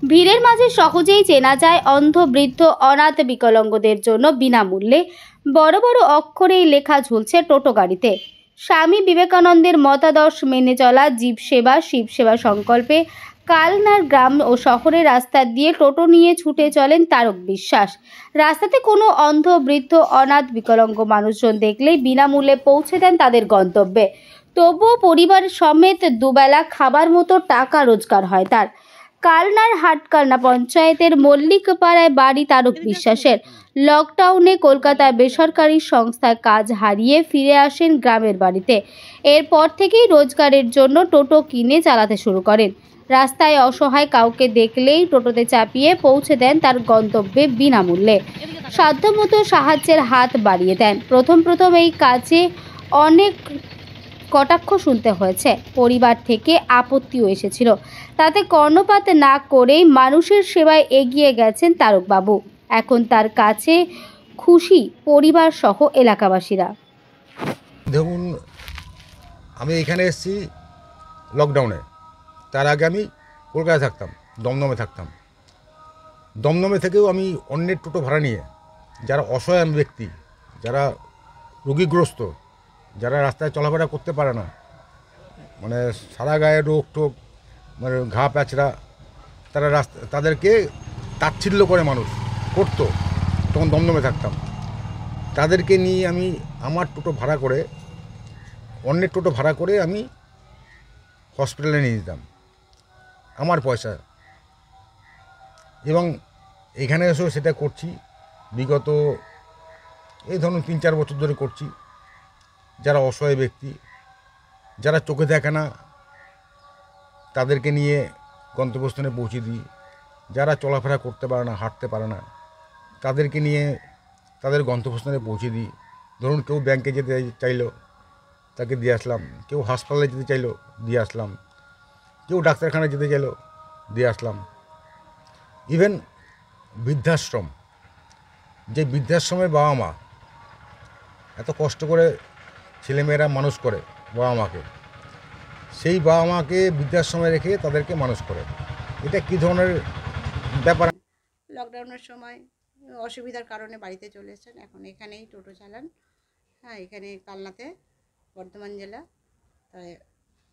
ভিড়ের মাঝে সহজেই চেনা যায় অন্ধ, বৃদ্ধ, অনাথ, বিকলাঙ্গদের জন্য বিনামূল্যে বড় বড় অক্ষরেই লেখা ঝুলছে টোটো গাড়িতে। স্বামী বিবেকানন্দের মতাদর্শ মেনে চলা জীব সেবা, শিব সেবা সংকল্পে কালনার গ্রাম ও শহরের রাস্তা দিয়ে টোটো নিয়ে ছুটে চলেন তারক বিশ্বাস। রাস্তাতে কোনো অন্ধ, বৃদ্ধ, অনাথ, বিকলাঙ্গ মানুষজন দেখলেই বিনামূল্যে পৌঁছে দেন তাদের গন্তব্যে। তবুও পরিবার সমেত দুবেলা খাবার মতো টাকা রোজগার হয় তার। কালনার হাটকালনা পঞ্চায়েতের মল্লিকপাড়ায় বাড়ি তারক বিশ্বাসের। লকডাউনে কলকাতার বেসরকারি সংস্থায় কাজ হারিয়ে ফিরে আসেন গ্রামের বাড়িতে। এরপর থেকেই রোজগারের জন্য টোটো কিনে চালাতে শুরু করেন। রাস্তায় অসহায় কাউকে দেখলেই টোটোতে চাপিয়ে পৌঁছে দেন তার গন্তব্যে বিনামূল্যে। সাধ্যমতো সাহায্যের হাত বাড়িয়ে দেন। প্রথম এই কাজে অনেক কটাক্ষ শুনতে হয়েছে, পরিবার থেকে আপত্তিও এসেছিল। তাতে কর্ণপাত না করেই মানুষের সেবায় এগিয়ে গেছেন তারকবাবু। এখন তার কাছে খুশি পরিবার সহ এলাকাবাসীরা। দেখুন, আমি এখানে এসেছি লকডাউনে। তার আগে আমি কলকাতায় থাকতাম, দমদমে থাকতাম। দমদমে থেকেও আমি অন্যের টোটো ভাড়া নিয়ে যারা অসহায় ব্যক্তি, যারা রোগীগ্রস্ত, যারা রাস্তায় চলাফেরা করতে পারে না, মানে সারা গায়ে রোগ টোগ, মানে ঘা প্যাচড়া, তাদেরকে তাচ্ছিল্য করে মানুষ করতো, তখন দমদমে থাকতাম। তাদেরকে নিয়ে আমি আমার টোটো ভাড়া করে, অন্যের টোটো ভাড়া করে আমি হসপিটালে নিয়ে যেতাম আমার পয়সা। এবং এখানে এসেও সেটা করছি। বিগত এই ধরুন 3-4 বছর ধরে করছি। যারা অসহায় ব্যক্তি, যারা চোখে দেখে না, তাদেরকে নিয়ে গন্তব্যস্থানে পৌঁছে দিই। যারা চলাফেরা করতে পারে না, হাঁটতে পারে না, তাদেরকে নিয়ে তাদের গন্তব্যস্থানে পৌঁছে দিই। ধরুন কেউ ব্যাংকে যেতে চাইলো, তাকে দিয়ে আসলাম। কেউ হাসপাতালে যেতে চাইলো, দিয়ে আসলাম। কেউ ডাক্তারখানায় যেতে চাইলো, দিয়ে আসলাম। ইভেন বৃদ্ধাশ্রম, যে বৃদ্ধাশ্রমের বাবা মা এত কষ্ট করে ছেলেমেয়েরা মানুষ করে বাবা মাকে, সেই বাবা মাকে বৃদ্ধাশ্রমে রেখে তাদেরকে মানুষ করে। এটা কী ধরনের ব্যাপার? লকডাউনের সময় অসুবিধার কারণে বাড়িতে চলে এসেছেন, এখন এখানেই টোটো চালান। হ্যাঁ, এখানে কালনাতে, বর্ধমান জেলা। তাই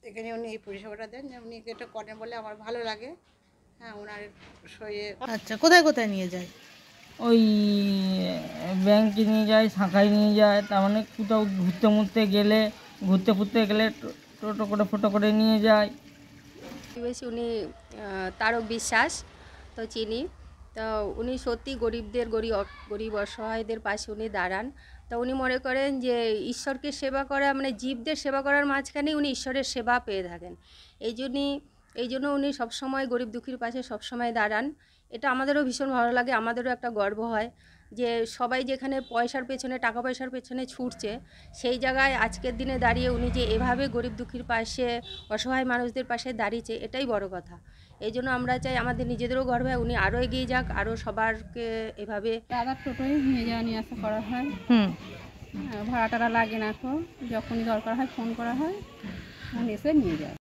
এখানে উনি এই পরিষেবাটা দেন, যে উনি এটা করেন বলে আমার ভালো লাগে। হ্যাঁ, ওনার শরীরে। আচ্ছা, কোথায় কোথায় নিয়ে যায়? ওই ব্যাংকে নিয়ে যায়, শাখায় নিয়ে যায়। তার মানে কোথাও ঘুরতে ফুরতে গেলে টোটো করে ফটো করে নিয়ে যায়। উনি তারক বিশ্বাস তো চিনি। তো উনি সত্যি গরিব অসহায়দের পাশে উনি দাঁড়ান। তো উনি মনে করেন যে ঈশ্বরকে সেবা করা মানে জীবদের সেবা করার মাঝখানে উনি ঈশ্বরের সেবা পেয়ে থাকেন। এই জন্য উনি সবসময় গরিব দুঃখীর পাশে সবসময় দাঁড়ান। এটা আমাদেরও ভীষণ ভালো লাগে, আমাদেরও একটা গর্ব হয় যে সবাই যেখানে পয়সার পেছনে, টাকা পয়সার পেছনে ছুটছে, সেই জায়গায় আজকের দিনে দাঁড়িয়ে উনি যে এভাবে গরিব দুঃখীর পাশে, অসহায় মানুষদের পাশে দাঁড়িয়েছে, এটাই বড় কথা। এই জন্য আমরা চাই আমাদের নিজেদেরও গর্ব হয়, উনি আরও এগিয়ে যাক, আরও সবারকে এভাবে। দাদার টোটোই নিয়ে যাওয়া নিয়ে আসা করা হয়। ভাড়া টাড়া লাগে না, যখনই দরকার হয় ফোন করা হয়, উনি এসে নিয়ে যায়।